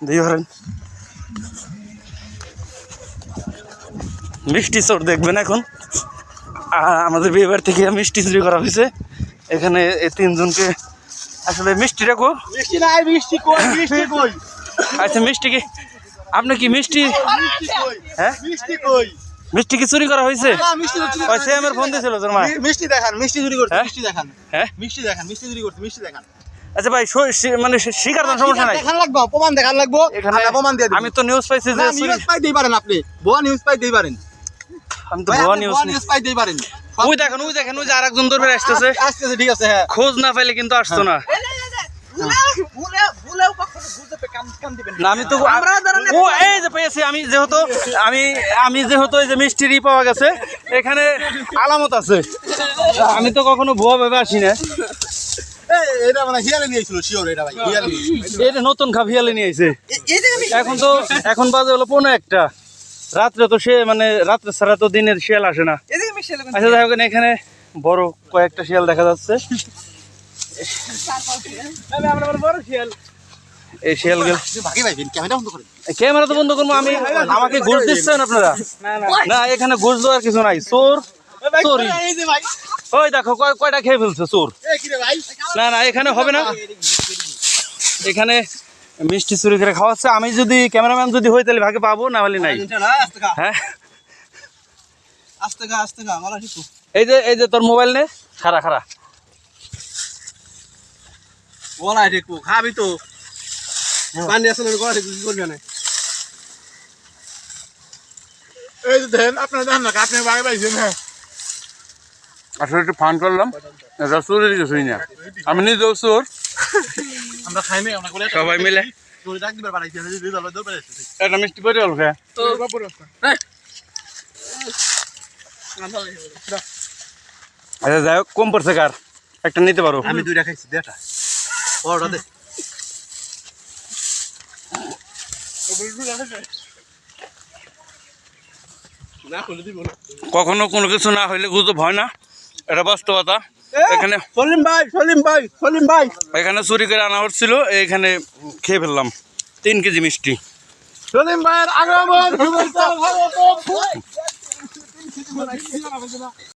দিয়ে ধরেন মিষ্টি চোর দেখবেন এখন আমাদের বিয়ে বাড়ি থেকে মিষ্টি চুরি করা হয়েছে এখানে এই তিনজনকে আসলে মিষ্টি রাখো আচ্ছা মিষ্টি কি আপনি কি মিষ্টি হ্যাঁ মিষ্টি কি চুরি করা হয়েছে সে আমার ফোন দিয়েছিল তোর মা মিষ্টি দেখান মিষ্টি চুরি করতে মিষ্টি দেখান হ্যাঁ মিষ্টি দেখান মিষ্টি চুরি করতে মিষ্টি দেখান আচ্ছা ভাই মানে স্বীকার করার সমস্যা নাই দেখান লাগবে প্রমাণ দেখান লাগবে এখানে প্রমাণ দিয়ে আমি তো নিউজ পাইছি যে নিউজ পাইতেই পারেন আপনি ভুয়া নিউজ পাইতেই পারেন আমি তো ভুয়া নিউজ পাইতেই পারেন ওই দেখেন ওই যে আরেকজন দরবারে আসতেছে আসতেছে ঠিক আছে হ্যাঁ খোঁজ না পাইলে কিন্তু আসতো না না আমি তো ও এই যে পেয়েছি আমি যেহেতু এই যে মিষ্টি পাওয়া গেছে এখানে আলামত আছে আমি তো কখনো ভুয়া ভাবে আসি না এটা মানে হিয়ালে নিয়েছিল শিওর এটা ভাই হিয়ালে এটা নতুন খাবিয়ালে নিয়ে আইছে এখন বাজে হলো 1:45 রাত্রে তো সে মানে রাত্রে ছাড়া তো দিনের শিয়াল আসে না আচ্ছা যাই হোক এখানে বড় কয়েকটা শিয়াল দেখা যাচ্ছে এই শিয়ালগুলো ক্যামেরা তো বন্ধ করবো আমি আমাকে ঘুষ দিচ্ছেন আপনারা না এখানে ঘুষ দেওয়ার কিছু নাই চোর চোরই ওই দেখো কয়টা খেয়ে ফেলছে চোর না না এখানে হবে না এখানে মিষ্টি চুরি করে খাওয়াচ্ছে আমি যদি ক্যামেরাম্যান যদি হই তাহলে ভাগে পাবো না হলে নাই হ্যাঁ এই যে তোর মোবাইল নে খারা বলা দেখো খাবি তো পানি আসলে গলা ঠিক করবে না এই যে দেন আপনারা জানেন না আপনি বাগে পাইছেন হ্যাঁ আসলে একটু ফান করলাম এটা চুরির কিছুই না আমি নিজেও চোর আমরা খাই নাই আমরা সবাই মিলে চুরি ডাক দিবার বাড়াইছি দিদি দল দল পাইছে এটা মিষ্টি পড়ে গেল কে তো বাপুর রাস্তা আচ্ছা যাই হোক কম পড়ছে কার একটা নিতে পারো আমি দুইটা খাইছি দেটা ওটা দে কখনো কোনো কিছু না হইলে গুজব হয় না এটা বাস্তবতা এখানে সলিম ভাই এখানে চুরি করে আনা হচ্ছিল এখানে খেয়ে ফেললাম 3 কেজি মিষ্টি সলিম ভাইয়ের আগমন